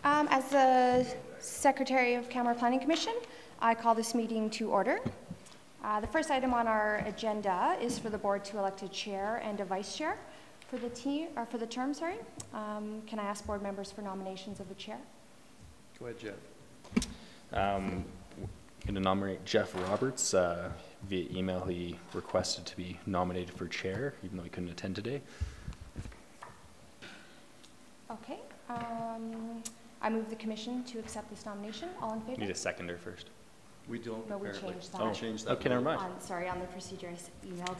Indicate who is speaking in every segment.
Speaker 1: As the Secretary of Canmore Planning Commission, I call this meeting to order. The first item on our agenda is for the board to elect a chair and a vice chair for the term. Can I ask board members for nominations of the chair?
Speaker 2: Go ahead, Jeff. I'm going to nominate Jeff Roberts. Via email, he requested to be nominated for chair, even though he couldn't attend today.
Speaker 1: Okay. I move the commission to accept this nomination. All in favor?
Speaker 2: Need a seconder first.
Speaker 3: We don't.
Speaker 1: No, we changed that.
Speaker 2: Oh,
Speaker 3: Changed that.
Speaker 2: Okay, never mind.
Speaker 1: Sorry, on the procedure I emailed.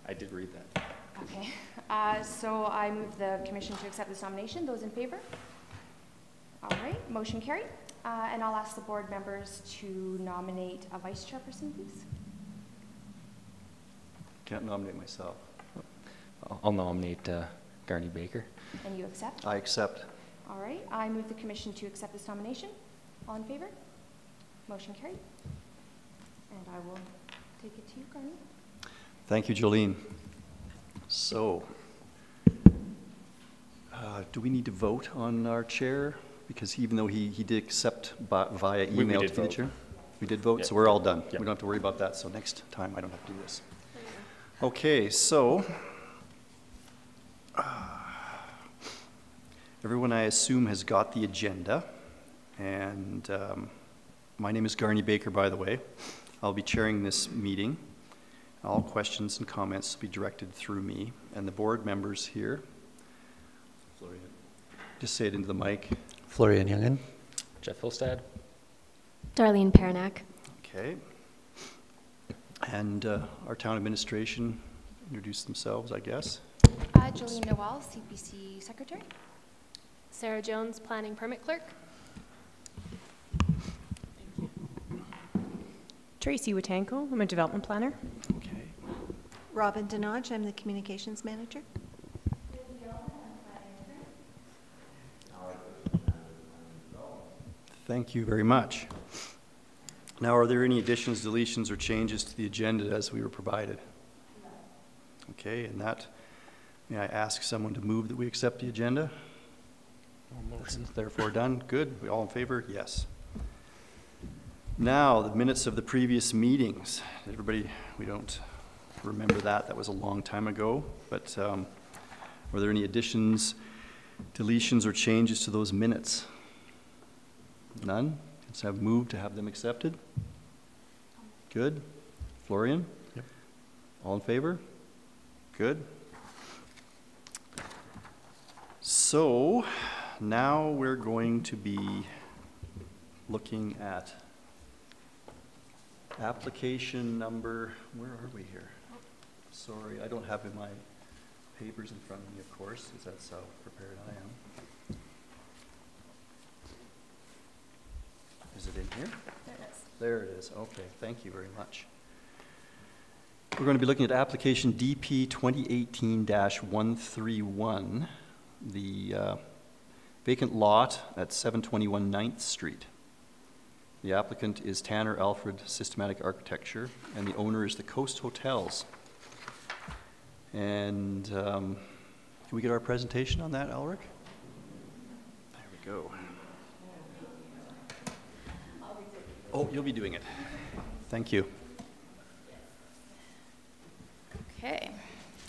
Speaker 2: I did read that.
Speaker 1: Okay. So I move the commission to accept this nomination. Those in favor? All right. Motion carried. And I'll ask the board members to nominate a vice chairperson, please.
Speaker 3: Can't nominate myself.
Speaker 2: I'll nominate Garney Baker.
Speaker 1: And you accept?
Speaker 3: I accept.
Speaker 1: All right. I move the commission to accept this nomination. All in favor? Motion carried. And I will take it to you, Garney.
Speaker 3: Thank you, Jolene. So, do we need to vote on our chair? Because even though he did accept via email to be the chair? We did vote, so we're all done. We don't have to worry about that, so next time I don't have to do this. Okay, so everyone, I assume, has got the agenda, and my name is Garney Baker, by the way. I'll be chairing this meeting. All questions and comments will be directed through me, and the board members here. Florian. Just say it into the mic.
Speaker 4: Florian Youngin.
Speaker 2: Jeff Hilstad.
Speaker 5: Darlene Paranack.
Speaker 3: Okay. And our town administration introduce themselves, I guess.
Speaker 1: Jolene Noel, CPC Secretary.
Speaker 5: Sarah Jones, Planning Permit Clerk.
Speaker 6: Tracy Watanko, I'm a development planner.
Speaker 3: Okay.
Speaker 7: Robin Denodge, I'm the Communications Manager.
Speaker 3: Thank you very much. Now, are there any additions, deletions, or changes to the agenda as we were provided? Okay, and that, may I ask someone to move that we accept the agenda? Motion. Therefore done. Good. We all in favor? Yes. Now, the minutes of the previous meetings. Everybody, we don't remember that. That was a long time ago. But were there any additions, deletions, or changes to those minutes? None? Let's have moved to have them accepted. Good. Florian?
Speaker 2: Yep.
Speaker 3: All in favor? Good. So now we're going to be looking at application number, where are we here? Sorry, I don't have in my papers in front of me, of course, because that's how prepared I am. Is it in here?
Speaker 1: There it is.
Speaker 3: There it is. Okay, thank you very much. We're going to be looking at application DP 2018-131, the vacant lot at 721 9th Street. The applicant is Tanner Alfred Systematic Architecture, and the owner is the Coast Hotels. And can we get our presentation on that, Ulrich? There we go. Oh, you'll be doing it. Thank you.
Speaker 8: Okay.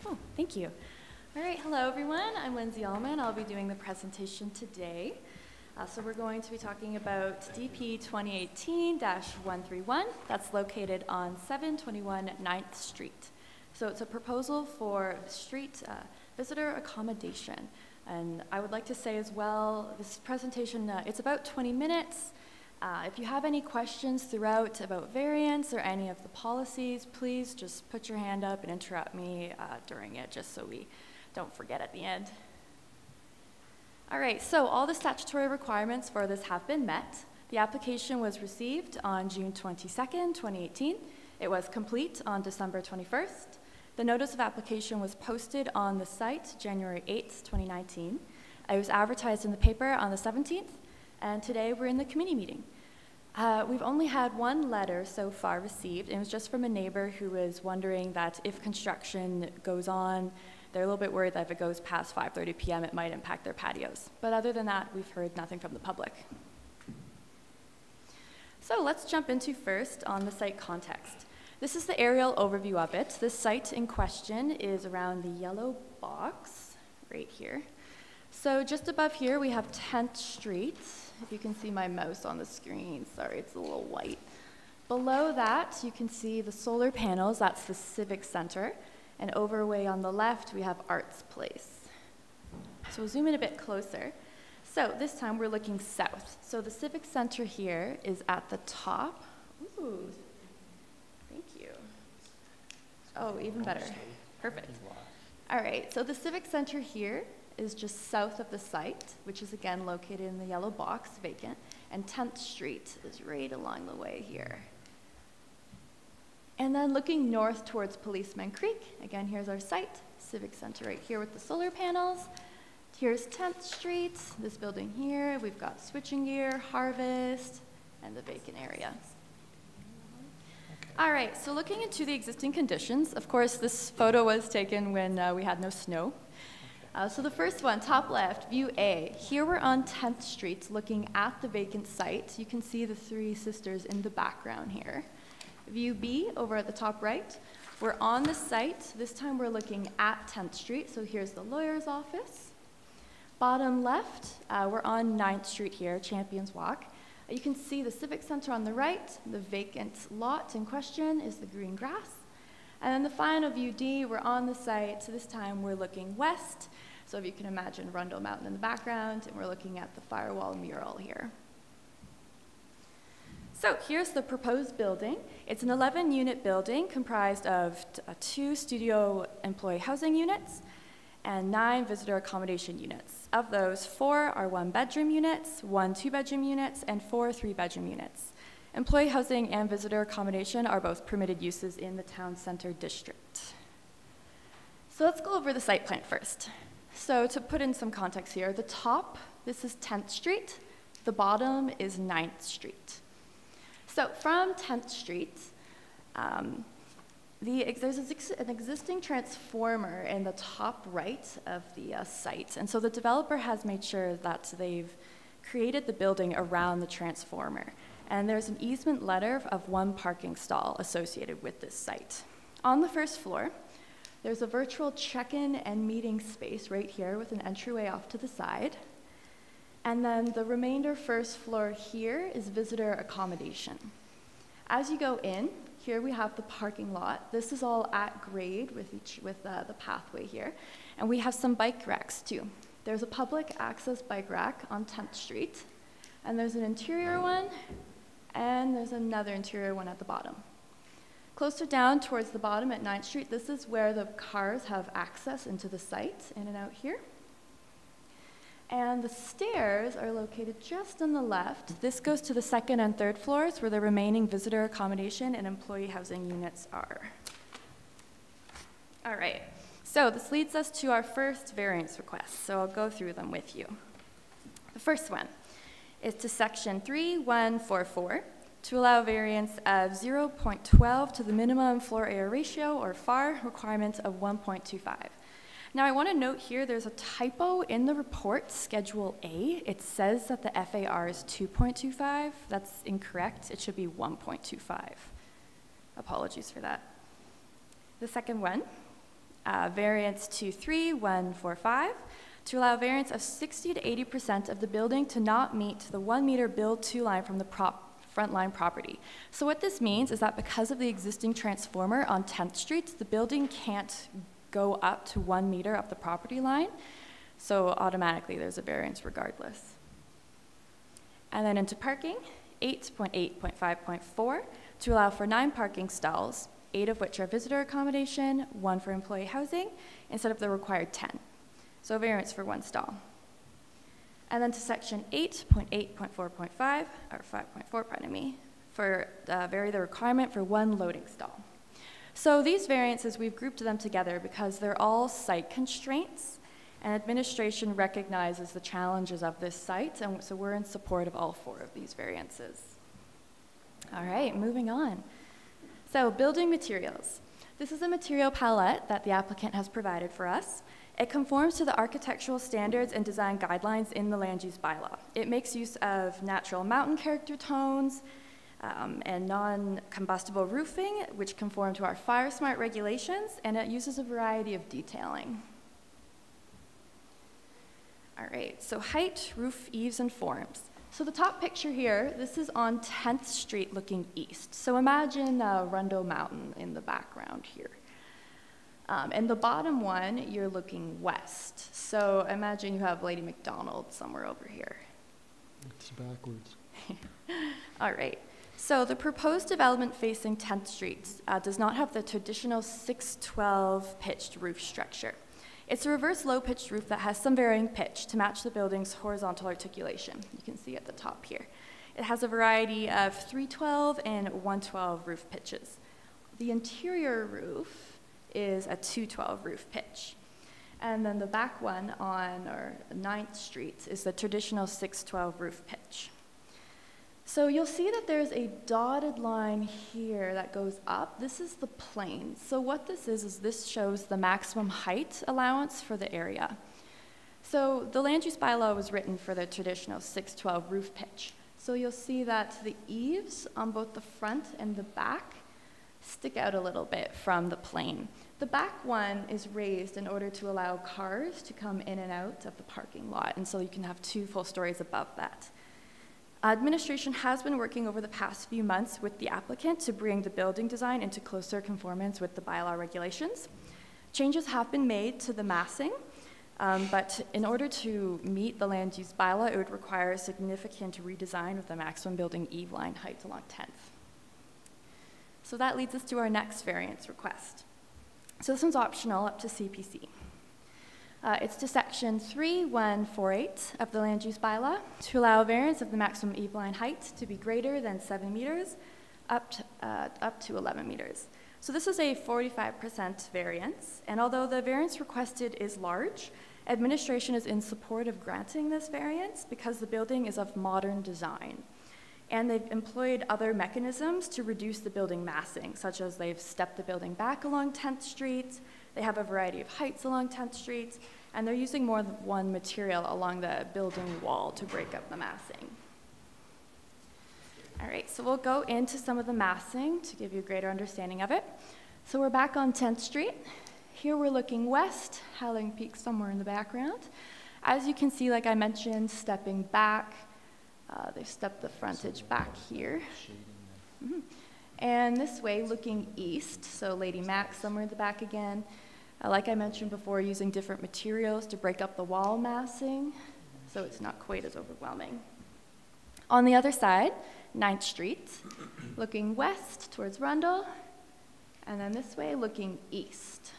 Speaker 8: Oh, thank you. All right, hello everyone. I'm Lindsay Allman. I'll be doing the presentation today. So we're going to be talking about DP 2018-131. That's located on 721 9th Street. So it's a proposal for street visitor accommodation. And I would like to say as well, this presentation, it's about 20 minutes. If you have any questions throughout about variants or any of the policies, please just put your hand up and interrupt me during it, just so we don't forget at the end. All right, so all the statutory requirements for this have been met. The application was received on June 22nd, 2018. It was complete on December 21st. The notice of application was posted on the site January 8th, 2019. It was advertised in the paper on the 17th. And today we're in the committee meeting. We've only had one letter so far received, and it was just from a neighbor who was wondering that if construction goes on, They're a little bit worried that if it goes past 5:30 p.m., it might impact their patios. But other than that, we've heard nothing from the public. So let's jump into first on the site context. This is the aerial overview of it. The site in question is around the yellow box right here. So just above here, we have 10th Street. If you can see my mouse on the screen, sorry, it's a little white. Below that, you can see the solar panels, that's the Civic Center. And over way on the left, we have Arts Place. So we'll zoom in a bit closer. So this time we're looking south. So the Civic Center here is at the top. Ooh, thank you. Oh, even better. Perfect. All right, so the Civic Center here is just south of the site, which is again located in the yellow box, vacant, and 10th Street is right along the way here. And then looking north towards Policeman Creek, again, here's our site, Civic Center right here with the solar panels. Here's 10th Street, this building here. We've got switching gear, Harvest, and the vacant area. All right, so looking into the existing conditions, of course, this photo was taken when we had no snow. So the first one, top left, view A. Here we're on 10th Street looking at the vacant site. You can see the Three Sisters in the background here. View B, over at the top right, we're on the site. This time we're looking at 10th Street, so here's the lawyer's office. Bottom left, we're on 9th Street here, Champions Walk. You can see the Civic Center on the right. The vacant lot in question is the green grass. And then the final view D, we're on the site, so this time we're looking west. So if you can imagine Rundle Mountain in the background, and we're looking at the firewall mural here. So here's the proposed building. It's an 11-unit building comprised of 2 studio employee housing units and 9 visitor accommodation units. Of those, 4 are 1-bedroom units, 1 2-bedroom units, and 4 3-bedroom units. Employee housing and visitor accommodation are both permitted uses in the town center district. So let's go over the site plan first. So to put in some context here, the top, this is 10th Street. The bottom is 9th Street. So from 10th Street, there's an existing transformer in the top right of the site. And so the developer has made sure that they've created the building around the transformer. And there's an easement letter of 1 parking stall associated with this site. On the first floor, there's a virtual check-in and meeting space right here with an entryway off to the side. And then the remainder first floor here is visitor accommodation. As you go in, here we have the parking lot. This is all at grade with the pathway here. And we have some bike racks too. There's a public access bike rack on 10th Street. And there's an interior one, and there's another interior one at the bottom. Closer down towards the bottom at 9th Street, this is where the cars have access into the site, in and out here. And the stairs are located just on the left. This goes to the 2nd and 3rd floors where the remaining visitor accommodation and employee housing units are. All right, so this leads us to our first variance request, so I'll go through them with you. The first one is to section 3144 to allow variance of 0.12 to the minimum floor area ratio, or FAR, requirement of 1.25. Now I want to note here there's a typo in the report, Schedule A. It says that the FAR is 2.25. That's incorrect. It should be 1.25. Apologies for that. The second one, variance 23145, to allow variance of 60 to 80% of the building to not meet the 1 meter build to line from the front line property. So what this means is that because of the existing transformer on 10th Street, the building can't go up to 1 meter up the property line, so automatically there's a variance regardless. And then into parking, 8.8.5.4, to allow for 9 parking stalls, 8 of which are visitor accommodation, 1 for employee housing, instead of the required 10. So a variance for 1 stall. And then to section 8.8.4.5, or 5.4, pardon me, for vary the requirement for 1 loading stall. So these variances, we've grouped them together because they're all site constraints, and administration recognizes the challenges of this site, and so we're in support of all 4 of these variances. All right, moving on. So building materials. This is a material palette that the applicant has provided for us. It conforms to the architectural standards and design guidelines in the land use bylaw. It makes use of natural mountain character tones and non-combustible roofing, which conform to our fire smart regulations, and it uses a variety of detailing. All right, so height, roof, eaves, and forms. So the top picture here, this is on 10th Street looking east. So imagine Rundle Mountain in the background here. And the bottom one, you're looking west. So imagine you have Lady McDonald somewhere over here.
Speaker 4: It's backwards.
Speaker 8: All right. So the proposed development facing 10th Street does not have the traditional 612 pitched roof structure. It's a reverse low-pitched roof that has some varying pitch to match the building's horizontal articulation. You can see at the top here. It has a variety of 312 and 112 roof pitches. The interior roof is a 212 roof pitch. And then the back one on 9th Street is the traditional 612 roof pitch. So you'll see that there's a dotted line here that goes up. This is the plane. So what this is this shows the maximum height allowance for the area. So the land use bylaw was written for the traditional 612 roof pitch. So you'll see that the eaves on both the front and the back stick out a little bit from the plane. The back one is raised in order to allow cars to come in and out of the parking lot, and so you can have 2 full stories above that. Administration has been working over the past few months with the applicant to bring the building design into closer conformance with the bylaw regulations. Changes have been made to the massing, but in order to meet the land use bylaw, it would require a significant redesign of the maximum building eave line height along 10th. So that leads us to our next variance request. So this one's optional up to CPC. It's to section 3148 of the land use bylaw to allow variance of the maximum eave line height to be greater than 7 meters up to 11 meters. So this is a 45% variance, and although the variance requested is large, administration is in support of granting this variance because the building is of modern design. And they've employed other mechanisms to reduce the building massing, such as they've stepped the building back along 10th Street, they have a variety of heights along 10th Street, and they're using more than one material along the building wall to break up the massing. All right, so we'll go into some of the massing to give you a greater understanding of it. So we're back on 10th Street. Here we're looking west, Howling Peak somewhere in the background. As you can see, like I mentioned, stepping back, they've stepped the frontage back here. And this way, looking east, so Lady Mac somewhere in the back again. Like I mentioned before, using different materials to break up the wall massing, so it's not quite as overwhelming. On the other side, 9th Street, looking west towards Rundle, and then this way, looking east.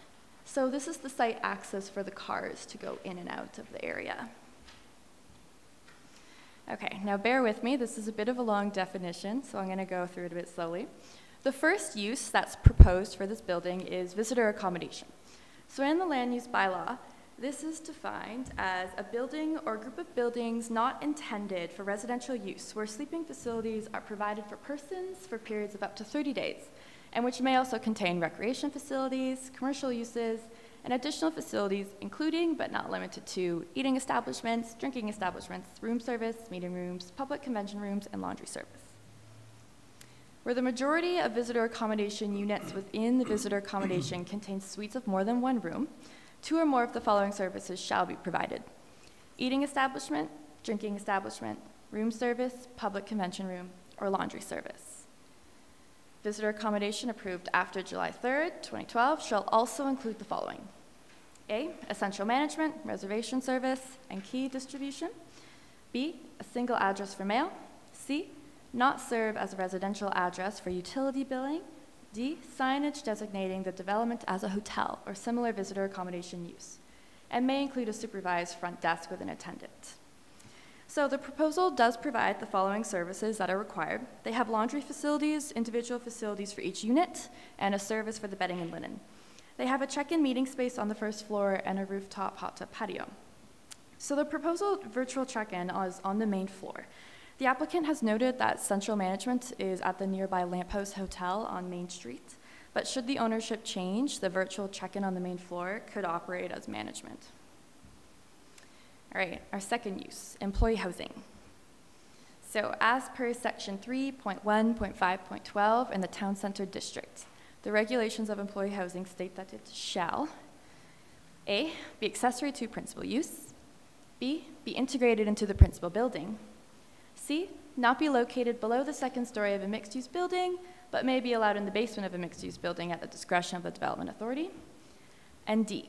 Speaker 8: So this is the site access for the cars to go in and out of the area. Okay, now bear with me. This is a bit of a long definition, so I'm going to go through it a bit slowly. The first use that's proposed for this building is visitor accommodation. So in the land use bylaw, this is defined as a building or group of buildings not intended for residential use, where sleeping facilities are provided for persons for periods of up to 30 days, and which may also contain recreation facilities, commercial uses, and additional facilities, including but not limited to eating establishments, drinking establishments, room service, meeting rooms, public convention rooms, and laundry service. Where the majority of visitor accommodation units within the visitor accommodation contain suites of more than one room, 2 or more of the following services shall be provided: eating establishment, drinking establishment, room service, public convention room, or laundry service. Visitor accommodation approved after July 3rd, 2012 shall also include the following: A, essential management, reservation service, and key distribution. B, a single address for mail. C, not serve as a residential address for utility billing. D, signage designating the development as a hotel or similar visitor accommodation use, and may include a supervised front desk with an attendant. So the proposal does provide the following services that are required. They have laundry facilities, individual facilities for each unit, and a service for the bedding and linen. They have a check-in meeting space on the first floor and a rooftop hot tub patio. So the proposal virtual check-in is on the main floor. The applicant has noted that central management is at the nearby Lamppost Hotel on Main Street. But should the ownership change, the virtual check-in on the main floor could operate as management. All right, our second use, employee housing. So as per section 3.1.5.12 in the town center district, the regulations of employee housing state that it shall A, be accessory to principal use, B, be integrated into the principal building, C, not be located below the second story of a mixed-use building, but may be allowed in the basement of a mixed-use building at the discretion of the development authority, and D,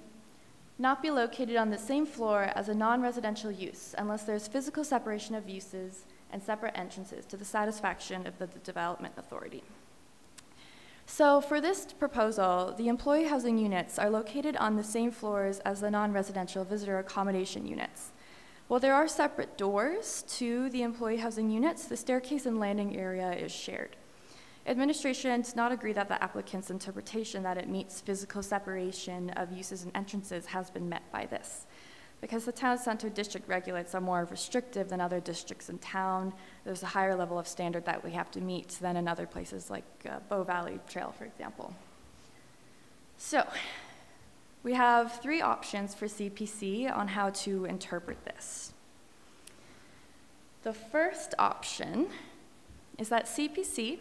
Speaker 8: not be located on the same floor as a non-residential use unless there's physical separation of uses and separate entrances to the satisfaction of the development authority. So for this proposal, the employee housing units are located on the same floors as the non-residential visitor accommodation units. While there are separate doors to the employee housing units, the staircase and landing area is shared. Administration does not agree that the applicant's interpretation that it meets physical separation of uses and entrances has been met by this. Because the town center district regulates are more restrictive than other districts in town, there's a higher level of standard that we have to meet than in other places like Bow Valley Trail, for example. So, we have 3 options for CPC on how to interpret this. The first option is that CPC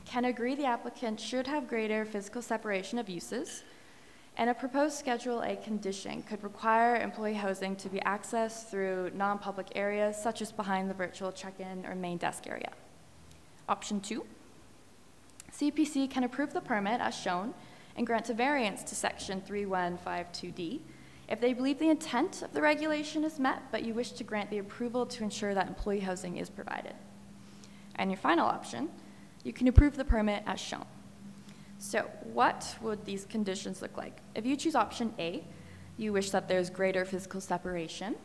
Speaker 8: can agree the applicant should have greater physical separation of uses, and a proposed Schedule A condition could require employee housing to be accessed through non-public areas, such as behind the virtual check-in or main desk area. Option 2, CPC can approve the permit as shown and grant a variance to section 3152D if they believe the intent of the regulation is met, but you wish to grant the approval to ensure that employee housing is provided. And your final option, you can approve the permit as shown. So what would these conditions look like? If you choose option A, you wish that there's greater physical separation.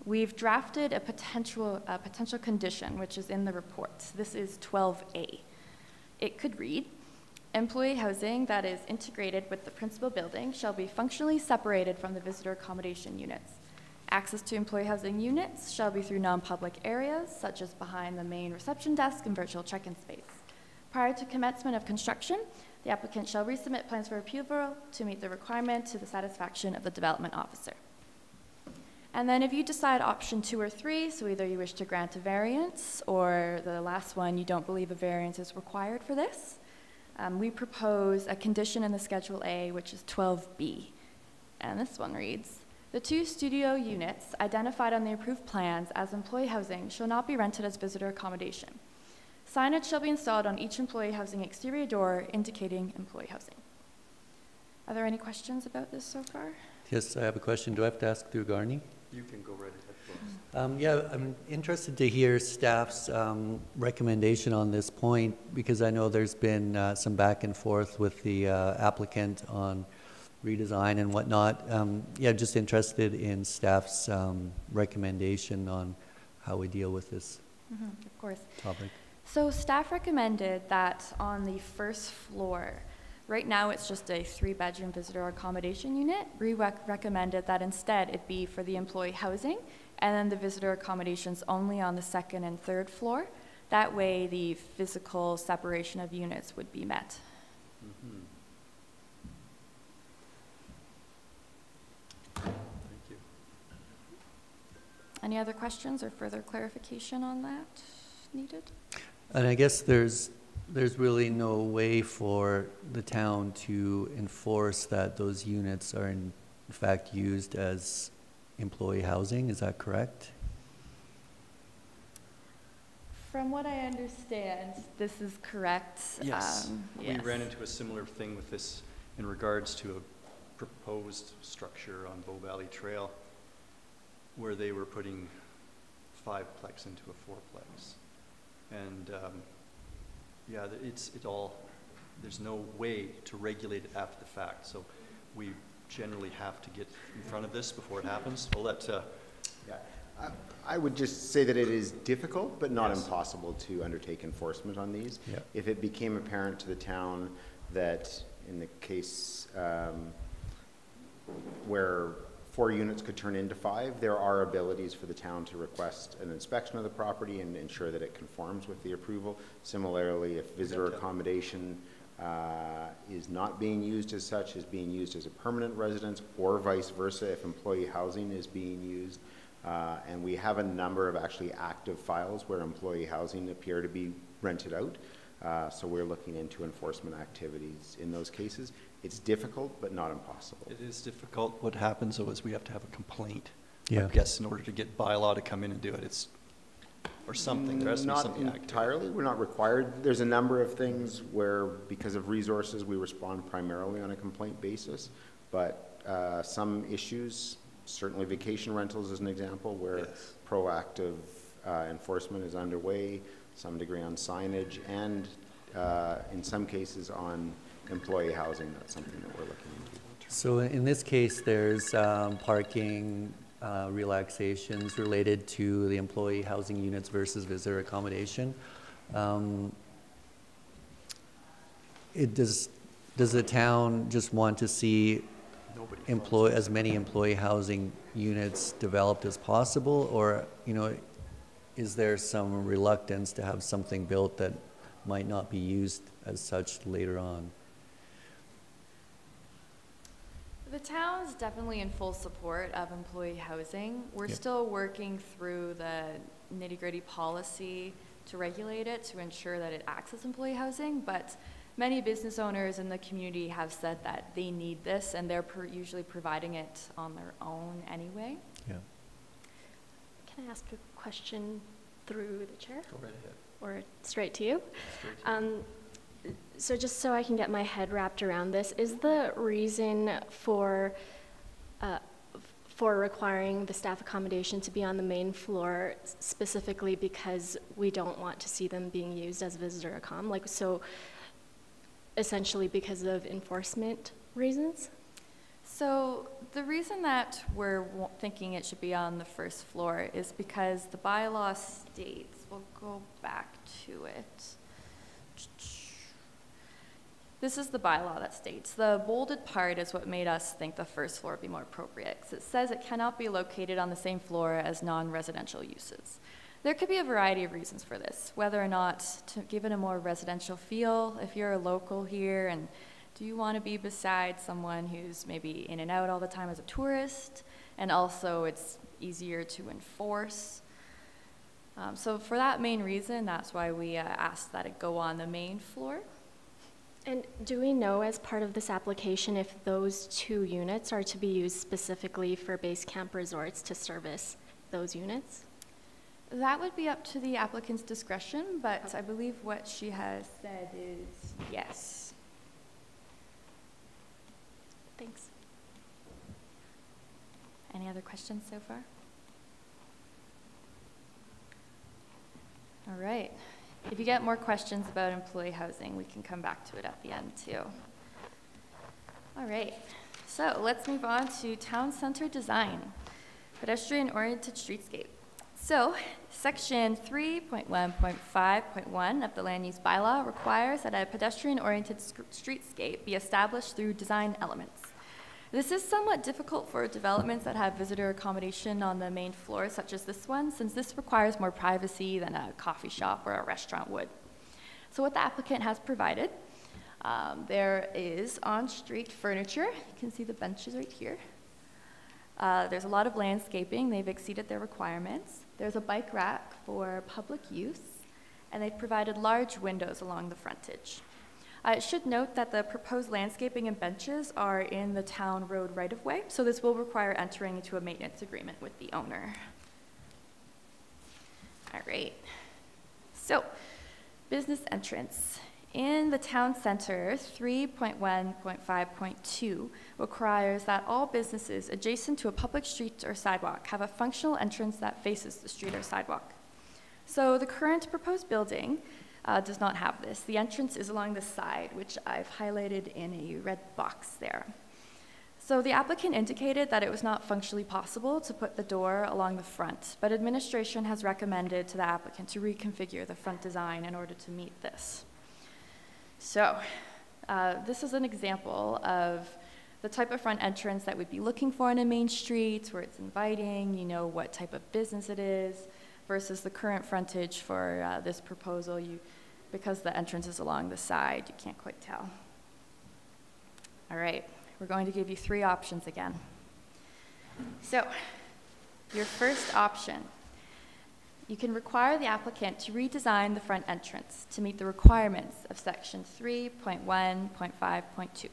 Speaker 8: We've drafted a potential condition, which is in the report. This is 12A. It could read, employee housing that is integrated with the principal building shall be functionally separated from the visitor accommodation units. Access to employee housing units shall be through non-public areas, such as behind the main reception desk and virtual check-in space. Prior to commencement of construction, the applicant shall resubmit plans for approval to meet the requirement to the satisfaction of the development officer. And then if you decide option 2 or 3, so either you wish to grant a variance or the last one, you don't believe a variance is required for this, we propose a condition in the Schedule A, which is 12B. And this one reads, the 2 studio units identified on the approved plans as employee housing shall not be rented as visitor accommodation. Signage shall be installed on each employee housing exterior door indicating employee housing. Are there any questions about this so far?
Speaker 9: Yes, I have a question. Do I have to ask through Garni?
Speaker 3: You can go right ahead.
Speaker 9: Yeah, I'm interested to hear staff's recommendation on this point because I know there's been some back and forth with the applicant on redesign and whatnot. Yeah, just interested in staff's recommendation on how we deal with this
Speaker 8: Of course.
Speaker 9: topic.
Speaker 8: So staff recommended that on the first floor, right now it's just a 3-bedroom visitor accommodation unit. We recommended that instead it be for the employee housing and then the visitor accommodations only on the 2nd and 3rd floor. That way the physical separation of units would be met.
Speaker 3: Mm-hmm. Thank you.
Speaker 8: Any other questions or further clarification on that needed?
Speaker 9: And I guess there's really no way for the town to enforce that those units are in fact used as employee housing. Is that correct?
Speaker 8: From what I understand, this is correct.
Speaker 3: Yes.
Speaker 8: Yes.
Speaker 3: We ran into a similar thing with this in regards to a proposed structure on Bow Valley Trail where they were putting 5-plex into a 4-plex. And yeah, there's no way to regulate it after the fact. So we generally have to get in front of this before it happens. I'll let,
Speaker 10: yeah, I would just say that it is difficult, but not
Speaker 3: Yes.
Speaker 10: impossible to undertake enforcement on these.
Speaker 9: Yeah.
Speaker 10: If it became apparent to the town that in the case where 4 units could turn into 5, there are abilities for the town to request an inspection of the property and ensure that it conforms with the approval. Similarly, if visitor accommodation is not being used as such, is being used as a permanent residence, or vice versa if employee housing is being used. And we have a number of actually active files where employee housing appear to be rented out. So we're looking into enforcement activities in those cases. It's difficult, but not impossible.
Speaker 3: It is difficult. What happens though is we have to have a complaint.
Speaker 9: Yeah.
Speaker 3: I guess in order to get bylaw to come in and do it, or something. There has to be something
Speaker 10: Not
Speaker 3: active.
Speaker 10: entirely. We're not required. There's a number of things where, because of resources, we respond primarily on a complaint basis. But some issues, certainly vacation rentals is an example where
Speaker 3: Yes.
Speaker 10: proactive enforcement is underway, some degree on signage, and in some cases on employee housing. That's something that we're looking into.
Speaker 9: So in this case, there's parking relaxations related to the employee housing units versus visitor accommodation. Does the town just want to see as many employee housing units developed as possible, or is there some reluctance to have something built that might not be used as such later on?
Speaker 8: The town's definitely in full support of employee housing. We're
Speaker 9: Yep.
Speaker 8: still working through the nitty-gritty policy to regulate it, to ensure that it acts as employee housing, but many business owners in the community have said that they need this, and they're usually providing it on their own anyway.
Speaker 9: Yeah.
Speaker 5: Can I ask a question through the chair?
Speaker 3: Go right ahead.
Speaker 5: Or straight to you?
Speaker 3: Straight to you.
Speaker 5: So just so I can get my head wrapped around this, is the reason for requiring the staff accommodation to be on the main floor specifically because we don't want to see them being used as visitor accom? So essentially because of enforcement reasons?
Speaker 8: So the reason that we're thinking it should be on the first floor is because the bylaw states, we'll go back to it. This is the bylaw that states, the bolded part is what made us think the first floor would be more appropriate, because it says it cannot be located on the same floor as non-residential uses. There could be a variety of reasons for this, whether or not to give it a more residential feel, if you're a local here, and do you want to be beside someone who's maybe in and out all the time as a tourist, and also it's easier to enforce. So for that main reason, that's why we asked that it go on the main floor.
Speaker 5: And do we know as part of this application if those 2 units are to be used specifically for base camp resorts to service those units?
Speaker 8: That would be up to the applicant's discretion, but I believe what she has said is yes.
Speaker 5: Thanks.
Speaker 8: Any other questions so far? All right. If you get more questions about employee housing, we can come back to it at the end too. All right, so let's move on to town center design, pedestrian-oriented streetscape. So section 3.1.5.1 of the land use bylaw requires that a pedestrian-oriented streetscape be established through design elements. This is somewhat difficult for developments that have visitor accommodation on the main floor, such as this one, since this requires more privacy than a coffee shop or a restaurant would. So what the applicant has provided, there is on-street furniture. You can see the benches right here. There's a lot of landscaping. They've exceeded their requirements. There's a bike rack for public use, and they've provided large windows along the frontage. I should note that the proposed landscaping and benches are in the town road right-of-way, so this will require entering into a maintenance agreement with the owner. All right, so business entrance. In the town center, 3.1.5.2 requires that all businesses adjacent to a public street or sidewalk have a functional entrance that faces the street or sidewalk. So the current proposed building does not have this. The entrance is along the side, which I've highlighted in a red box there. So the applicant indicated that it was not functionally possible to put the door along the front, but administration has recommended to the applicant to reconfigure the front design in order to meet this. So this is an example of the type of front entrance that we'd be looking for in a main street, where it's inviting, you know what type of business it is, versus the current frontage for this proposal. because the entrance is along the side, you can't quite tell. All right, we're going to give you 3 options again. So, your first option, you can require the applicant to redesign the front entrance to meet the requirements of section 3.1.5.2.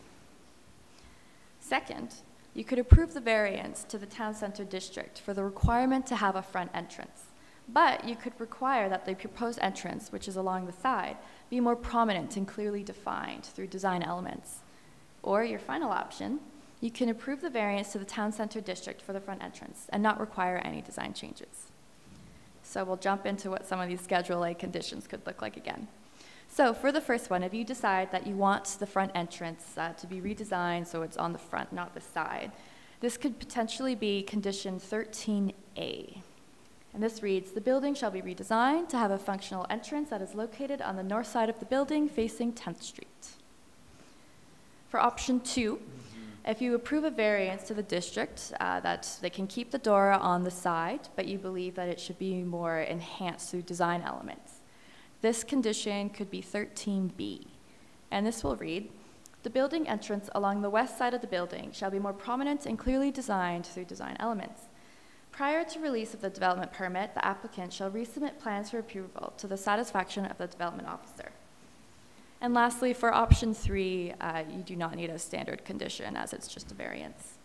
Speaker 8: Second, you could approve the variance to the town center district for the requirement to have a front entrance, but you could require that the proposed entrance, which is along the side, be more prominent and clearly defined through design elements. Or your final option, you can approve the variance to the town center district for the front entrance and not require any design changes. So we'll jump into what some of these Schedule A conditions could look like again. So for the first one, if you decide that you want the front entrance to be redesigned so it's on the front, not the side, this could potentially be condition 13A. And this reads, the building shall be redesigned to have a functional entrance that is located on the north side of the building facing 10th Street. For option 2, if you approve a variance to the district that they can keep the door on the side, but you believe that it should be more enhanced through design elements, this condition could be 13B. And this will read, the building entrance along the west side of the building shall be more prominent and clearly designed through design elements. Prior to release of the development permit, the applicant shall resubmit plans for approval to the satisfaction of the development officer. And lastly, for option 3, you do not need a standard condition as it's just a variance.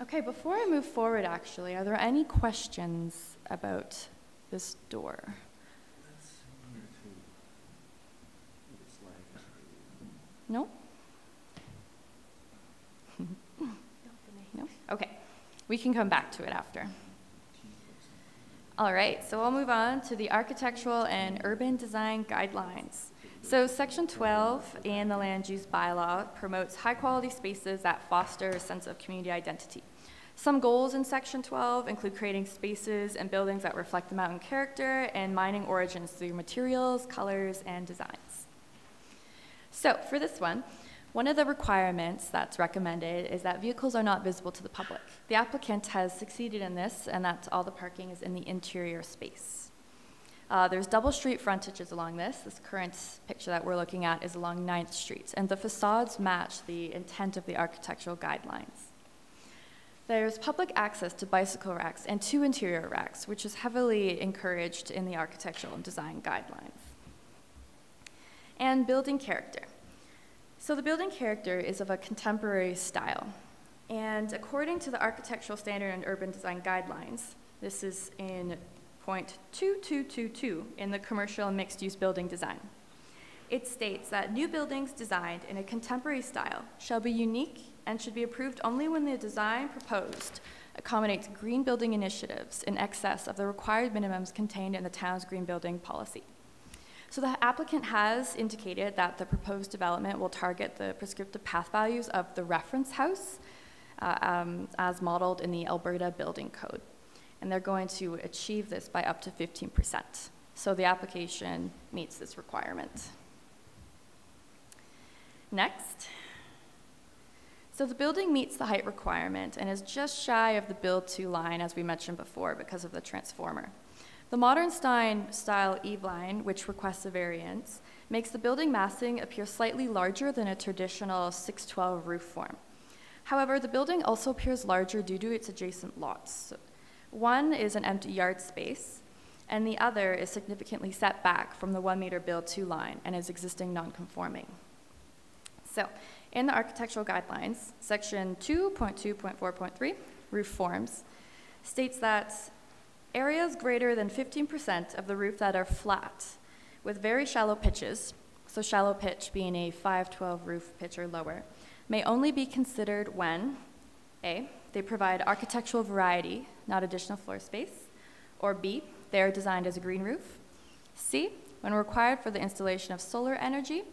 Speaker 8: Okay, before I move forward, actually, are there any questions about this door? No? No? Okay, we can come back to it after. All right, so I'll move on to the architectural and urban design guidelines. So section 12 in the land use bylaw promotes high quality spaces that foster a sense of community identity. Some goals in section 12 include creating spaces and buildings that reflect the mountain character and mining origins through materials, colors, and designs. So for this one of the requirements that's recommended is that vehicles are not visible to the public. The applicant has succeeded in this, and that all the parking is in the interior space. There's double street frontages along this. This current picture that we're looking at is along 9th Street, and the facades match the intent of the architectural guidelines. There's public access to bicycle racks and 2 interior racks, which is heavily encouraged in the architectural and design guidelines. And building character. So the building character is of a contemporary style, and according to the Architectural Standard and Urban Design Guidelines, this is in point 2222 in the commercial and mixed-use building design. It states that new buildings designed in a contemporary style shall be unique and should be approved only when the design proposed accommodates green building initiatives in excess of the required minimums contained in the town's green building policy. So the applicant has indicated that the proposed development will target the prescriptive path values of the reference house as modeled in the Alberta Building Code. And they're going to achieve this by up to 15%. So the application meets this requirement. Next. So the building meets the height requirement and is just shy of the build to line as we mentioned before because of the transformer. The modern style eave line, which requests a variance, makes the building massing appear slightly larger than a traditional 612 roof form. However, the building also appears larger due to its adjacent lots. One is an empty yard space, and the other is significantly set back from the 1 meter build to line and is existing non-conforming. So, in the architectural guidelines, section 2.2.4.3, roof forms, states that areas greater than 15% of the roof that are flat with very shallow pitches, so shallow pitch being a 512 roof pitch or lower, may only be considered when A, they provide architectural variety, not additional floor space, or B, they are designed as a green roof, C, when required for the installation of solar energy,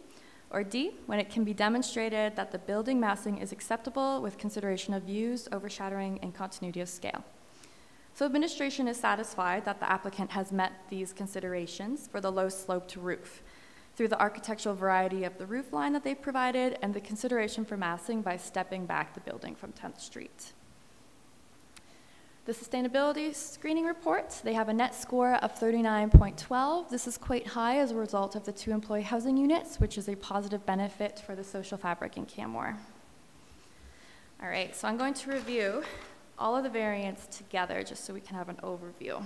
Speaker 8: or D, when it can be demonstrated that the building massing is acceptable with consideration of views, overshadowing, and continuity of scale. So administration is satisfied that the applicant has met these considerations for the low sloped roof through the architectural variety of the roof line that they've provided and the consideration for massing by stepping back the building from 10th Street. The sustainability screening report, they have a net score of 39.12. This is quite high as a result of the 2 employee housing units, which is a positive benefit for the social fabric in Canmore. All right, so I'm going to review all of the variants together just so we can have an overview.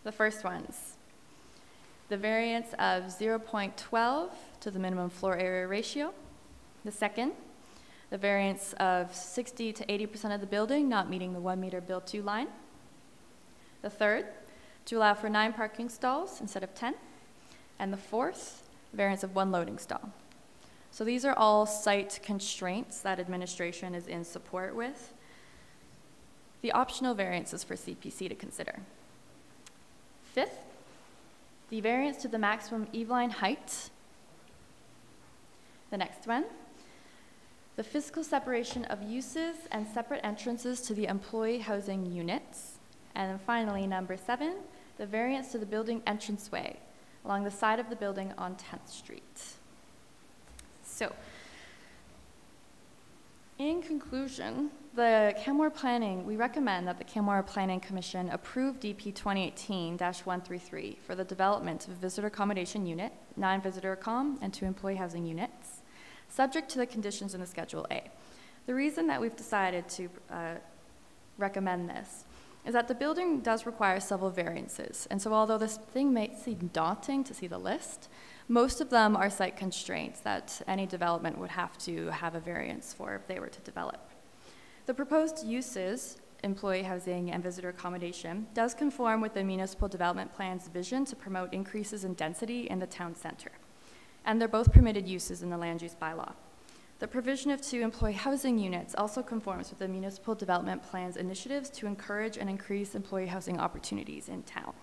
Speaker 8: The first ones, the variance of 0.12 to the minimum floor area ratio. The second, the variance of 60 to 80% of the building not meeting the 1 meter build to line. The third, to allow for 9 parking stalls instead of 10. And the fourth, variance of 1 loading stall. So these are all site constraints that administration is in support with. The optional variances for CPC to consider. Fifth, the variance to the maximum eave-line height. The next one, the physical separation of uses and separate entrances to the employee housing units. And then finally, number 7, the variance to the building entranceway along the side of the building on 10th Street. So, in conclusion, we recommend that the Canmore Planning Commission approve DP 2018-133 for the development of a visitor accommodation unit, 9 visitor accom, and 2 employee housing units, subject to the conditions in the Schedule A. The reason that we've decided to recommend this is that the building does require several variances, and so although this thing may seem daunting to see the list, most of them are site constraints that any development would have to have a variance for if they were to develop. The proposed uses, employee housing and visitor accommodation, does conform with the Municipal Development Plan's vision to promote increases in density in the town center. And they're both permitted uses in the land use bylaw. The provision of 2 employee housing units also conforms with the Municipal Development Plan's initiatives to encourage and increase employee housing opportunities in town.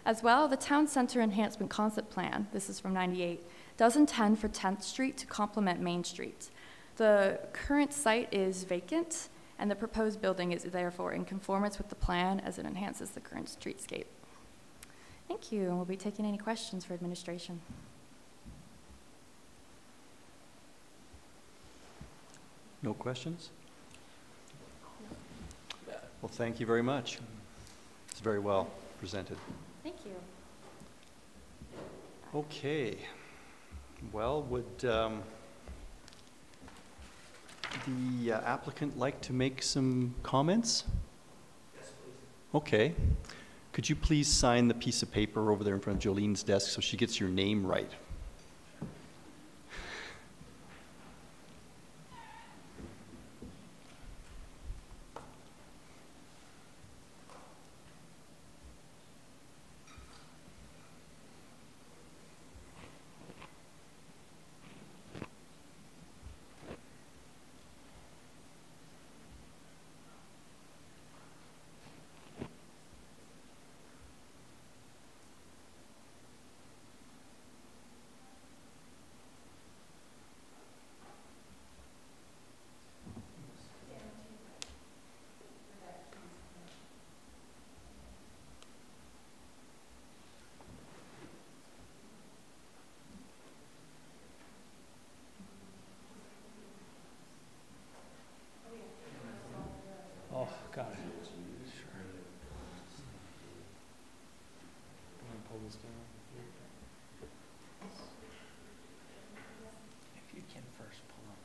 Speaker 8: As well, the Town Center Enhancement Concept Plan, this is from '98, does intend for 10th Street to complement Main Street. The current site is vacant, and the proposed building is therefore in conformance with the plan as it enhances the current streetscape. Thank you, and we'll be taking any questions for administration.
Speaker 3: No questions? Well, thank you very much. It's very well presented.
Speaker 8: Thank you.
Speaker 3: Okay. Well, would the applicant like to make some comments? Yes, please. Okay. Could you please sign the piece of paper over there in front of Jolene's desk so she gets your name right?
Speaker 2: Oh, got it. Sure. Can I pull this down? If you can first pull up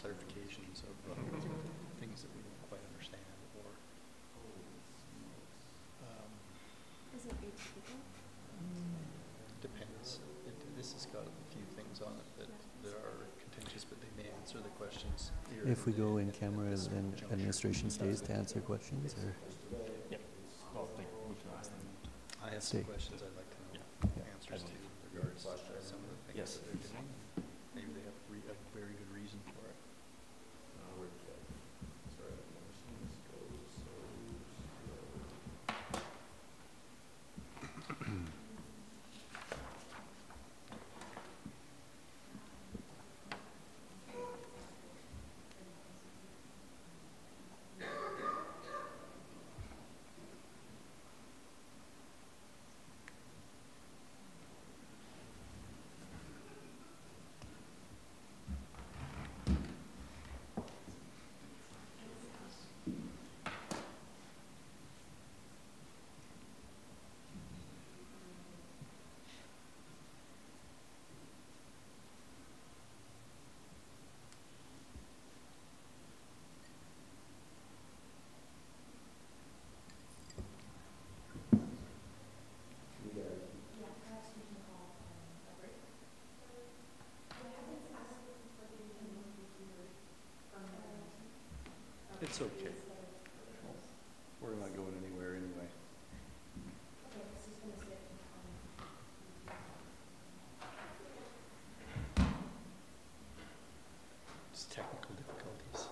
Speaker 3: clarifications of things that we don't quite understand, or
Speaker 5: Is it atypical?
Speaker 3: depends. This has got a few things on it that are contentious, but they may answer the questions here.
Speaker 9: If we go in camera, then administration stays to answer questions, or?
Speaker 2: Yeah. Well, like, we can ask them.
Speaker 3: I have
Speaker 9: Stay.
Speaker 3: some questions I'd like to know
Speaker 9: Yeah.
Speaker 3: answers to in regards to some of the things
Speaker 2: Yes.
Speaker 3: that they're doing. Maybe they have a very good reason for it. It's okay. We're not going anywhere anyway. It's technical difficulties.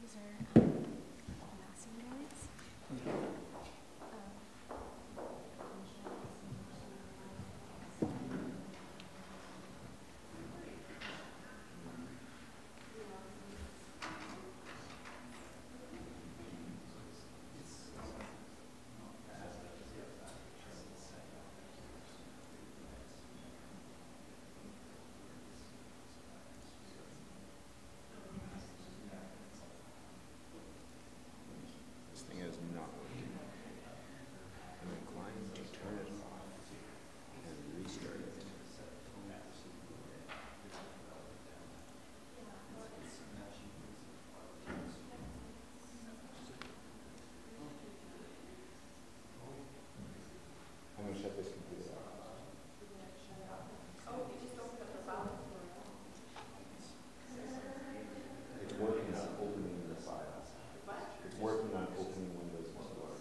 Speaker 5: These are massing noise.
Speaker 10: This thing is not working. I'm inclined to turn it off and restart it. I'm going to shut this computer off. It's working on opening the files. It's working on opening Windows Explorer.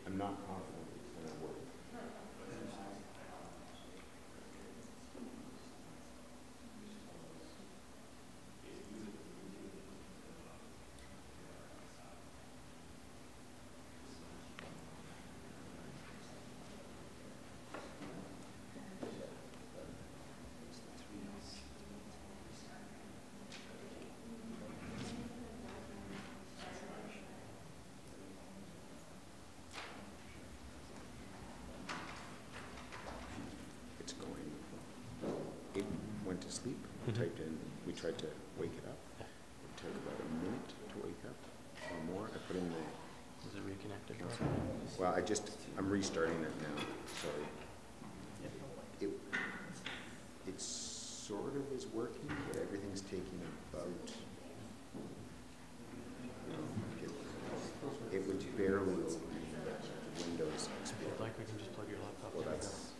Speaker 10: I'm not confident it's going to work. It's going. It went to sleep. Typed in. We tried to wake it up. It took about a minute to wake up or more. I put in the.
Speaker 2: Is it reconnected?
Speaker 10: Well, I'm restarting it now. Sorry. It sort of is working, but everything's taking about. It was barely opening Windows Explorer.
Speaker 2: Like we can just plug your laptop.
Speaker 10: Well, that's.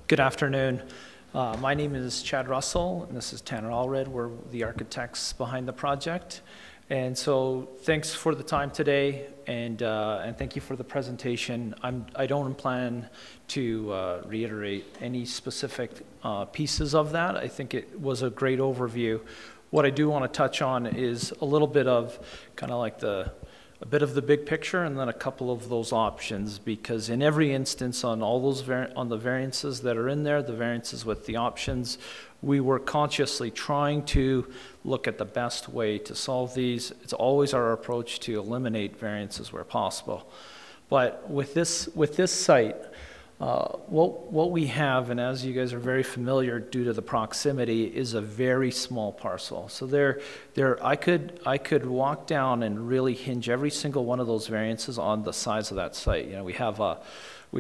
Speaker 11: Good afternoon. My name is Chad Russell, and this is Tanner Allred. We're the architects behind the project. And so thanks for the time today, and thank you for the presentation. I don't plan to reiterate any specific pieces of that. I think it was a great overview. What I do want to touch on is a little bit of kind of like a bit of the big picture, and then a couple of those options, because in every instance on all those on the variances that are in there, the variances with the options, we were consciously trying to look at the best way to solve these. It's always our approach to eliminate variances where possible. But with this site, what we have, and as you guys are very familiar due to the proximity, is a very small parcel. So I could walk down and really hinge every single one of those variances on the size of that site. You know, we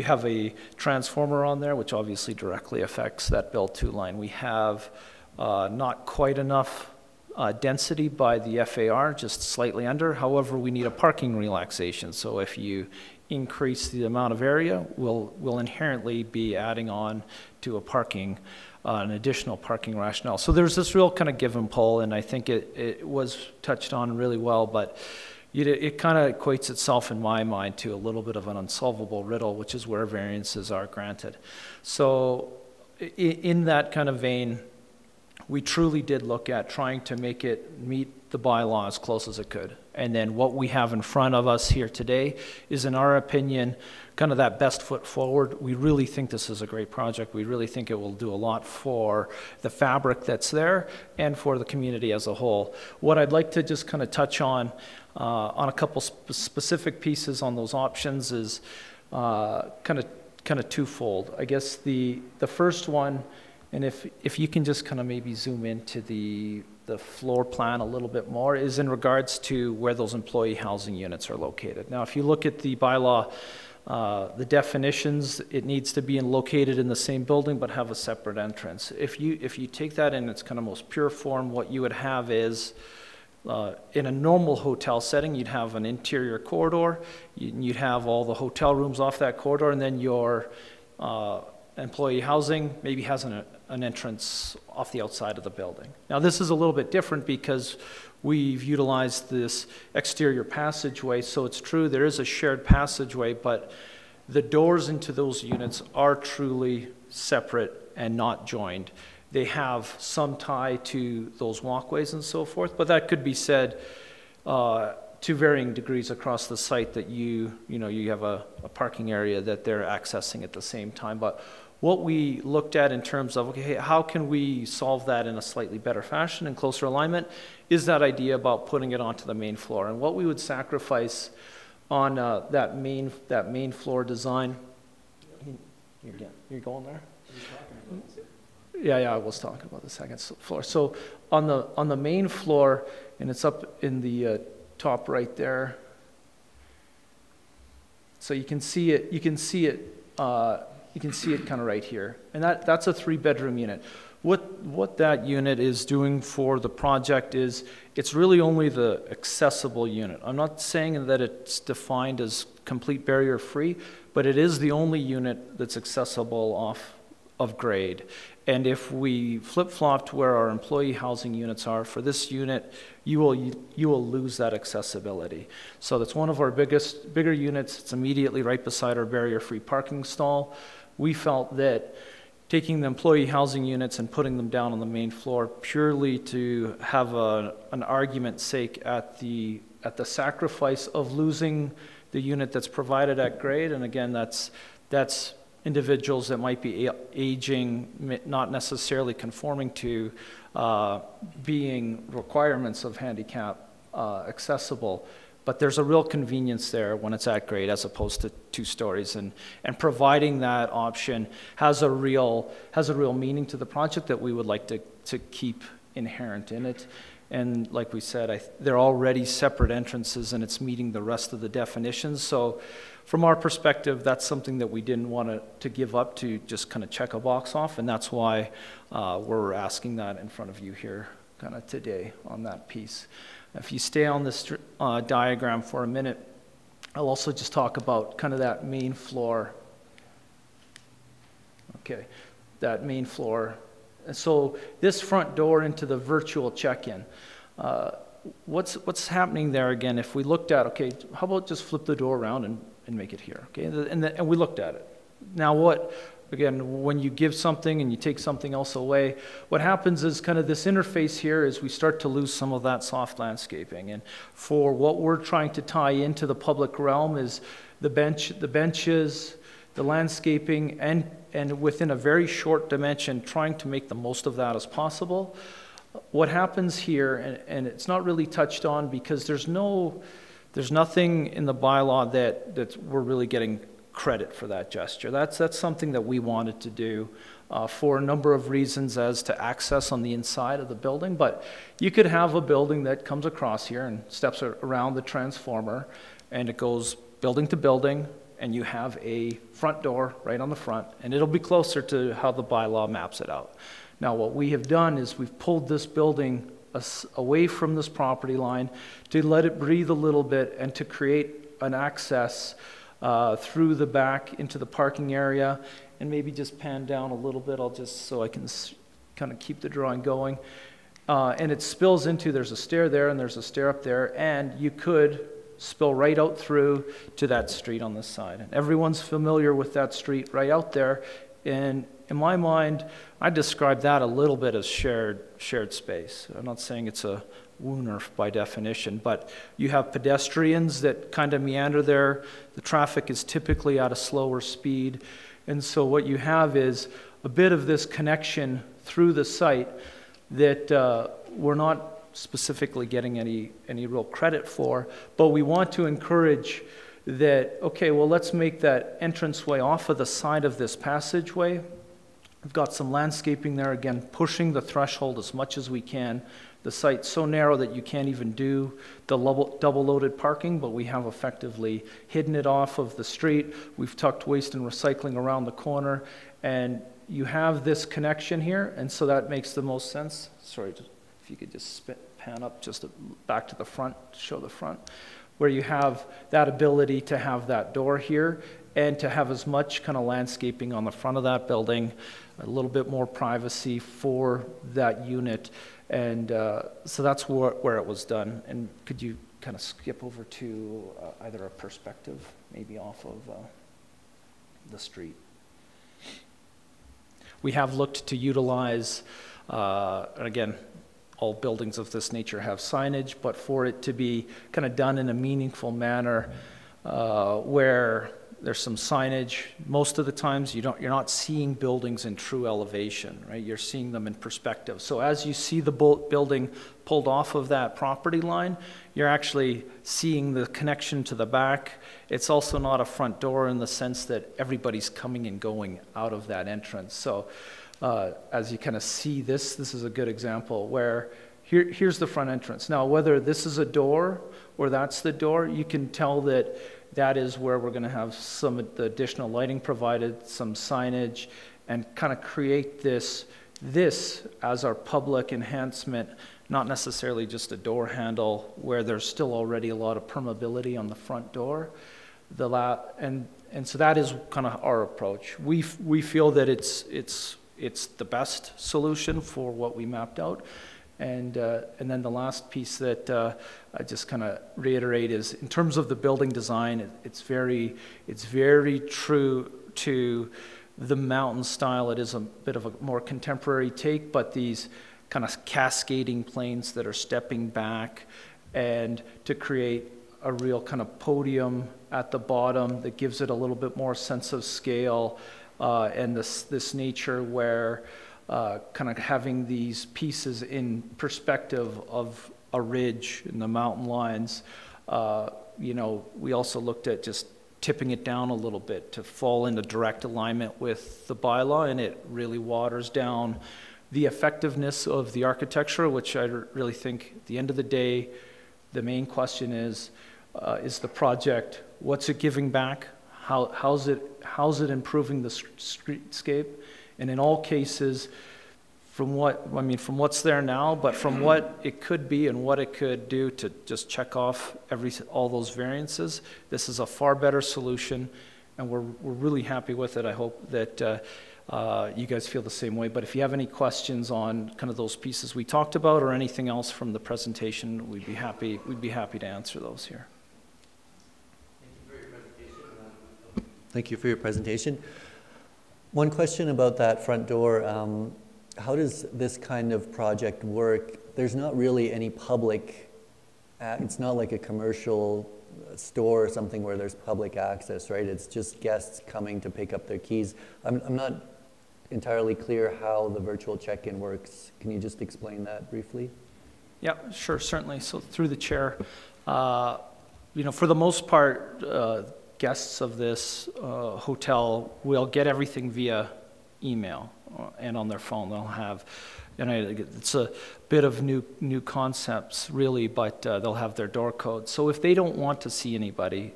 Speaker 11: have a transformer on there, which obviously directly affects that build 2 line. We have not quite enough density by the FAR, just slightly under. However, we need a parking relaxation. So if you increase the amount of area, we'll inherently be adding on to an additional parking rationale. So there's this real kind of give and pull, and I think it was touched on really well, but it kind of equates itself in my mind to a little bit of an unsolvable riddle, which is where variances are granted. So in that kind of vein, we truly did look at trying to make it meet the bylaw as close as it could. And then what we have in front of us here today is, in our opinion, kind of that best foot forward. We really think this is a great project. We really think it will do a lot for the fabric that's there and for the community as a whole. What I'd like to just kind of touch on a couple specific pieces on those options is kind of twofold. I guess the first one, and if you can just kind of maybe zoom into the floor plan a little bit more, is in regards to where those employee housing units are located. Now, if you look at the bylaw, the definitions, it needs to be located in the same building but have a separate entrance. If you take that in its kind of most pure form, what you would have is, in a normal hotel setting, you'd have an interior corridor, you'd have all the hotel rooms off that corridor, and then your employee housing maybe has an entrance off the outside of the building. Now, this is a little bit different because we've utilized this exterior passageway, so it's true there is a shared passageway, but the doors into those units are truly separate and not joined. They have some tie to those walkways and so forth, but that could be said to varying degrees across the site, that you have a parking area that they're accessing at the same time. But what we looked at in terms of, okay, how can we solve that in a slightly better fashion and closer alignment, is that idea about putting it onto the main floor. And what we would sacrifice on that main floor design. You're going there? Yeah, I was talking about the second floor. So on the main floor, and it's up in the top right there. So you can see it. You can see it kind of right here, and that's a 3-bedroom unit. What that unit is doing for the project is, it's really only the accessible unit. I'm not saying that it's defined as complete barrier free, but it is the only unit that's accessible off of grade. And if we flip-flopped where our employee housing units are, for this unit, you will lose that accessibility. So that's one of our bigger units. It's immediately right beside our barrier-free parking stall. We felt that taking the employee housing units and putting them down on the main floor purely to have an argument's sake at the sacrifice of losing the unit that's provided at grade, and again, that's individuals that might be aging, not necessarily conforming to being requirements of handicap accessible, but there's a real convenience there when it's at grade as opposed to 2 stories, and providing that option has a real meaning to the project that we would like to keep inherent in it. And like we said, they're already separate entrances, and it's meeting the rest of the definitions. So from our perspective, that's something that we didn't want to give up to just kind of check a box off, and that's why we're asking that in front of you here kind of today on that piece. If you stay on this diagram for a minute, I'll also just talk about kind of that main floor. okay, that main floor. And so this front door into the virtual check-in, what's happening there again? If we looked at, okay, how about just flip the door around and make it here, okay? And we looked at it. Now what, again, when you give something and you take something else away, what happens is kind of this interface here is we start to lose some of that soft landscaping. And for what we're trying to tie into the public realm is the benches, the landscaping, and within a very short dimension, trying to make the most of that as possible. What happens here, and it's not really touched on because there's nothing in the bylaw that we're really getting credit for that gesture. That's something that we wanted to do for a number of reasons as to access on the inside of the building. But you could have a building that comes across here and steps around the transformer, and it goes building to building, and you have a front door right on the front, and it'll be closer to how the bylaw maps it out. Now, what we have done is we've pulled this building away from this property line to let it breathe a little bit and to create an access through the back into the parking area. And maybe just pan down a little bit, so I can kind of keep the drawing going. And it spills into, there's a stair there and there's a stair up there, and you could spill right out through to that street on this side. And everyone's familiar with that street right out there. And in my mind, I describe that a little bit as shared space. I'm not saying it's a wooner by definition, but you have pedestrians that kind of meander there. The traffic is typically at a slower speed. And so what you have is a bit of this connection through the site that we're not specifically getting any real credit for, but we want to encourage that, okay, well, let's make that entranceway off of the side of this passageway. We've got some landscaping there, again, pushing the threshold as much as we can. The site's so narrow that you can't even do the double-loaded parking, but we have effectively hidden it off of the street. We've tucked waste and recycling around the corner, and you have this connection here, and so that makes the most sense. Sorry, if you could just pan up just back to the front, show the front, where you have that ability to have that door here and to have as much kind of landscaping on the front of that building, a little bit more privacy for that unit. And so that's where it was done. And could you kind of skip over to either a perspective, maybe off of the street? We have looked to utilize, again, all buildings of this nature have signage, but for it to be kind of done in a meaningful manner where there's some signage. Most of the times you're not seeing buildings in true elevation, right? You're seeing them in perspective. So as you see the building pulled off of that property line, you're actually seeing the connection to the back. It's also not a front door in the sense that everybody's coming and going out of that entrance. So as you kind of see this is a good example where here's the front entrance. Now, whether this is a door or that's the door, you can tell that is where we're going to have some of the additional lighting provided, some signage, and kind of create this as our public enhancement, not necessarily just a door handle where there's still already a lot of permeability on the front door. And so that is kind of our approach. We feel that it's the best solution for what we mapped out. And then the last piece that I just kind of reiterate is in terms of the building design, it's very true to the mountain style. It is a bit of a more contemporary take, but these kind of cascading planes that are stepping back and to create a real kind of podium at the bottom that gives it a little bit more sense of scale and this nature where kind of having these pieces in perspective of a ridge in the mountain lines. We also looked at just tipping it down a little bit to fall into direct alignment with the bylaw, and it really waters down the effectiveness of the architecture, which I really think at the end of the day, the main question is the project, what's it giving back? How's it improving the streetscape? And in all cases, from what's there now, but from what it could be and what it could do to just check off all those variances, this is a far better solution, and we're really happy with it. I hope that you guys feel the same way. But if you have any questions on kind of those pieces we talked about or anything else from the presentation, we'd be happy to answer those here.
Speaker 9: Thank you for your presentation. One question about that front door. How does this kind of project work? There's not really any public, it's not like a commercial store or something where there's public access, right? It's just guests coming to pick up their keys. I'm not entirely clear how the virtual check-in works. Can you just explain that briefly?
Speaker 11: Yeah, sure, certainly. So through the chair, you know, for the most part, guests of this hotel will get everything via email and on their phone. They'll have, and it's a bit of new concepts really, but they'll have their door code. So if they don't want to see anybody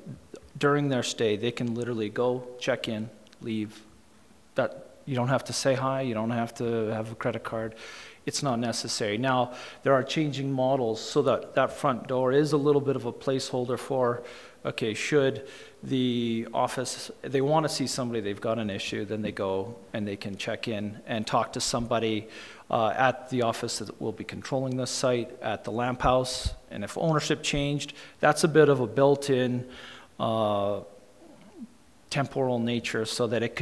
Speaker 11: during their stay, they can literally go check in, leave. That you don't have to say hi. You don't have to have a credit card. It's not necessary. Now there are changing models so that that front door is a little bit of a placeholder for, okay, should the office, they want to see somebody, they've got an issue, then they go and they can check in and talk to somebody at the office that will be controlling this site at the Lamp House. And if ownership changed, that's a bit of a built-in temporal nature so that it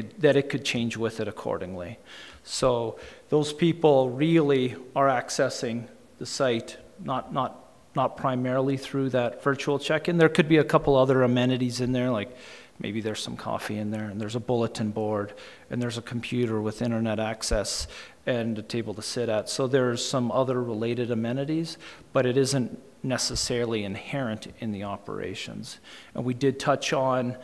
Speaker 11: could change with it accordingly. So those people really are accessing the site, not primarily through that virtual check-in. There could be a couple other amenities in there, like maybe there's some coffee in there, and there's a bulletin board, and there's a computer with internet access and a table to sit at. So there's some other related amenities, but it isn't necessarily inherent in the operations. And we did touch on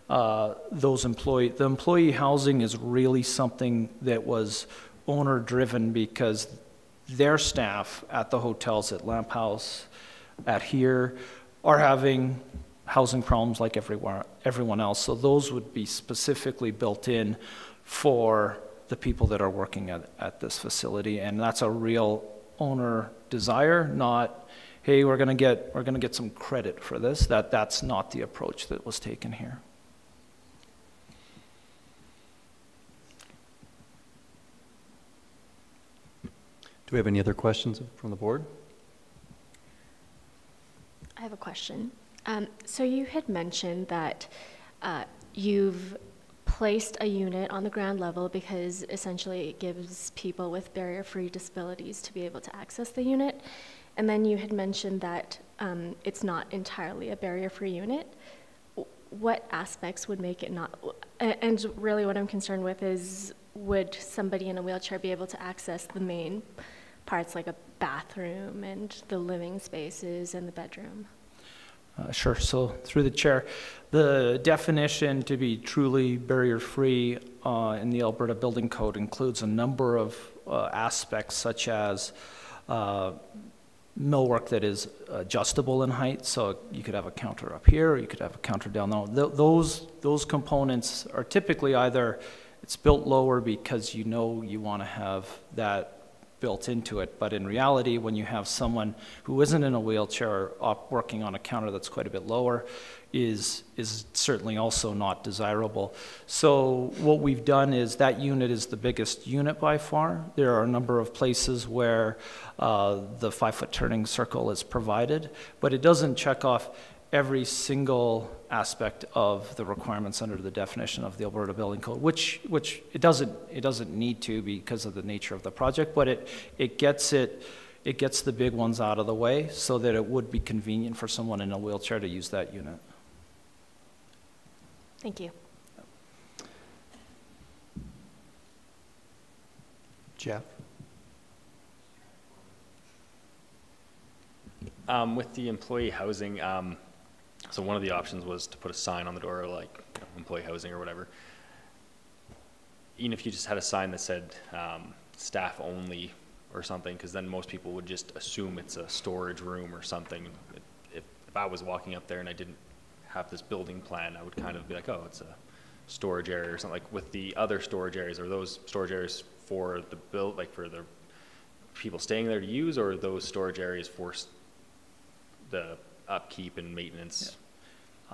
Speaker 11: the employee housing is really something that was owner driven because their staff at the hotels at Lamp House, at here, are having housing problems like everyone else. So those would be specifically built in for the people that are working at this facility, and that's a real owner desire, not, hey, we're gonna get some credit for this. That's not the approach that was taken here.
Speaker 3: Do we have any other questions from the board?
Speaker 5: I have a question. So you had mentioned that you've placed a unit on the ground level because essentially it gives people with barrier-free disabilities to be able to access the unit. And then you had mentioned that it's not entirely a barrier-free unit. What aspects would make it not? And really what I'm concerned with is, would somebody in a wheelchair be able to access the main parts like a bathroom and the living spaces and the bedroom?
Speaker 11: Sure. So through the chair, the definition to be truly barrier-free in the Alberta Building Code includes a number of aspects such as millwork that is adjustable in height. So you could have a counter up here, or you could have a counter down there. Those components are typically either it's built lower because you know you want to have that built into it, but in reality, when you have someone who isn't in a wheelchair working on a counter that's quite a bit lower, is certainly also not desirable. So what we've done is that unit is the biggest unit by far. There are a number of places where the 5-foot turning circle is provided, but it doesn't check off every single aspect of the requirements under the definition of the Alberta Building Code, which it doesn't need to because of the nature of the project, but it gets the big ones out of the way so that it would be convenient for someone in a wheelchair to use that unit.
Speaker 5: Thank you.
Speaker 3: Jeff?
Speaker 2: With the employee housing, so one of the options was to put a sign on the door like employee housing or whatever. Even if you just had a sign that said staff only or something, because then most people would just assume it's a storage room or something. If I was walking up there and I didn't have this building plan, I would kind of be like, oh, it's a storage area or something. Like with the other storage areas, are those storage areas for the for the people staying there to use, or are those storage areas for the upkeep and maintenance?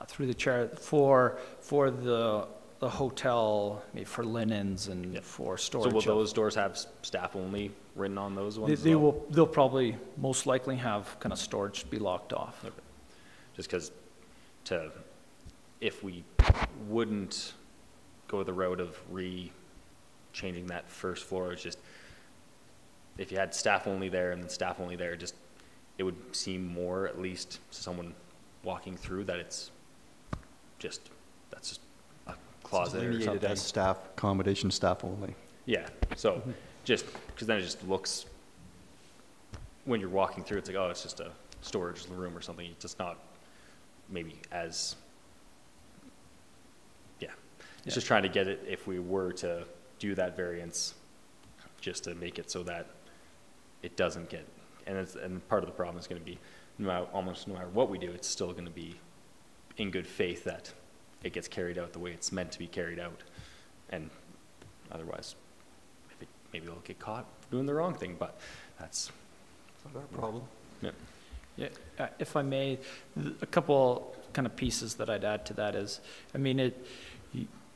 Speaker 11: Through the chair, for the the hotel, maybe for linens and
Speaker 2: Yeah.
Speaker 11: for storage.
Speaker 2: So will
Speaker 11: of-
Speaker 2: those doors have staff only written on those ones?
Speaker 11: They
Speaker 2: as well?
Speaker 11: will, they'll probably most likely have kind of storage be locked off.
Speaker 2: Okay. Just because if we wouldn't go the route of changing that first floor, it's just, if you had staff only there and then staff only there, just, it would seem more, at least to someone walking through, that it's just, that's just a closet or
Speaker 3: Delineated
Speaker 2: something.
Speaker 3: as staff, accommodation staff only.
Speaker 2: Yeah, so just, because then it just looks, when you're walking through, it's like, oh, it's just a storage room or something. It's just not maybe as, yeah. It's just trying to get it, if we were to do that variance, just to make it so that it doesn't get, and part of the problem is going to be, almost no matter what we do, it's still going to be in good faith that it gets carried out the way it's meant to be carried out. And otherwise, maybe they'll get caught doing the wrong thing, but that's
Speaker 3: Not our problem.
Speaker 2: yeah.
Speaker 11: Yeah, if I may, a couple kind of pieces that I'd add to that is, I mean,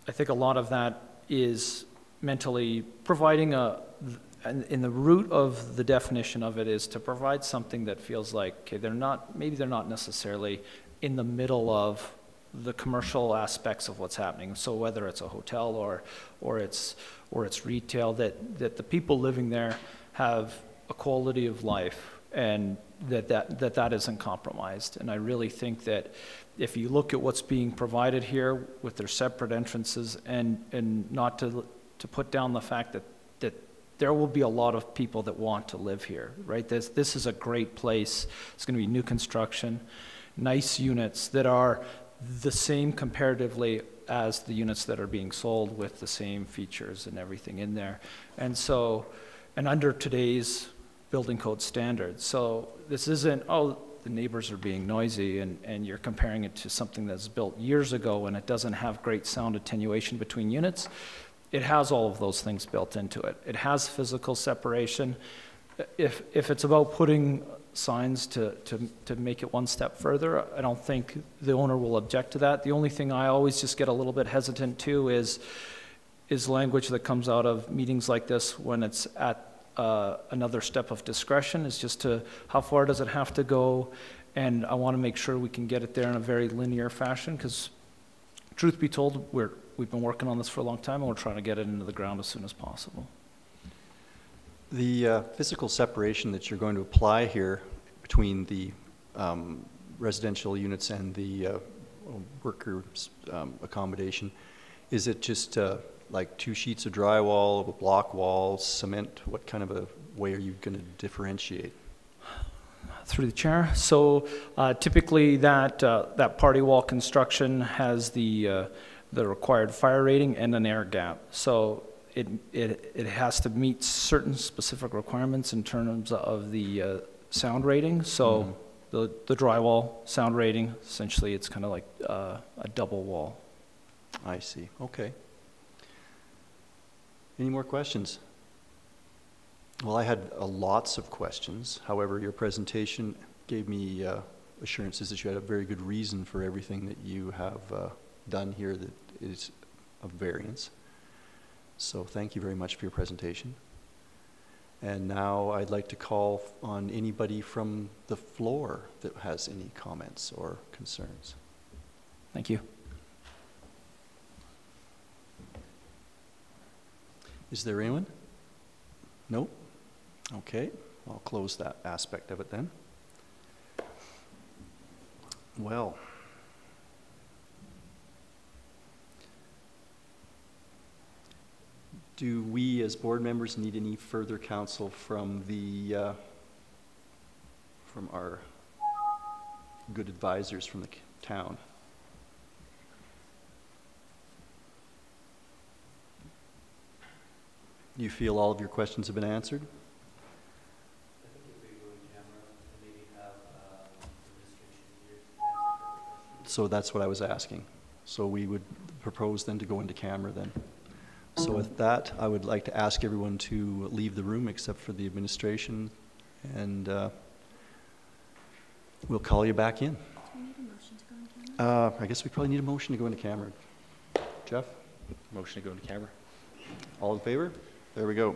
Speaker 11: I think a lot of that is mentally providing and in the root of the definition of it is to provide something that feels like, okay, maybe they're not necessarily in the middle of the commercial aspects of what's happening. So whether it's a hotel or it's retail, that the people living there have a quality of life, and that isn't compromised. And I really think that if you look at what's being provided here with their separate entrances, and not to put down the fact that there will be a lot of people that want to live here, right? This is a great place. It's going to be new construction, nice units that are the same comparatively as the units that are being sold, with the same features and everything in there. And so, and under today's building code standards. So this isn't, oh, the neighbors are being noisy, and you're comparing it to something that's built years ago and it doesn't have great sound attenuation between units. It has all of those things built into it. It has physical separation. If it's about putting signs to make it one step further, I don't think the owner will object to that. The only thing I always just get a little bit hesitant to is language that comes out of meetings like this when it's at another step of discretion, is just to how far does it have to go, and I want to make sure we can get it there in a very linear fashion, because truth be told, we've been working on this for a long time and we're trying to get it into the ground as soon as possible.
Speaker 3: The physical separation that you're going to apply here between the residential units and the workers' accommodation, is it just like 2 sheets of drywall, a block wall, cement? What kind of a way are you going to differentiate?
Speaker 11: Through the chair. So typically that party wall construction has the required fire rating and an air gap. So it has to meet certain specific requirements in terms of the sound rating. So the drywall sound rating, essentially it's kind of like a double wall.
Speaker 3: I see. Okay. Any more questions? Well, I had lots of questions. However, your presentation gave me assurances that you had a very good reason for everything that you have done here that is of variance. So thank you very much for your presentation. And now I'd like to call on anybody from the floor that has any comments or concerns.
Speaker 11: Thank you.
Speaker 3: Is there anyone? Nope. Okay, I'll close that aspect of it then. Well, do we as board members need any further counsel from the from our good advisors from the town? Do you feel all of your questions have been answered?
Speaker 9: I think if we go in camera and maybe have administration here to answer questions.
Speaker 3: So that's what I was asking. So we would propose then to go into camera then. So with that, I would like to ask everyone to leave the room except for the administration, and we'll call you back in.
Speaker 5: Do we need a motion to go in camera?
Speaker 3: I guess we probably need a motion to go into camera. Jeff?
Speaker 2: Motion to go into camera.
Speaker 3: All in favor? There we go.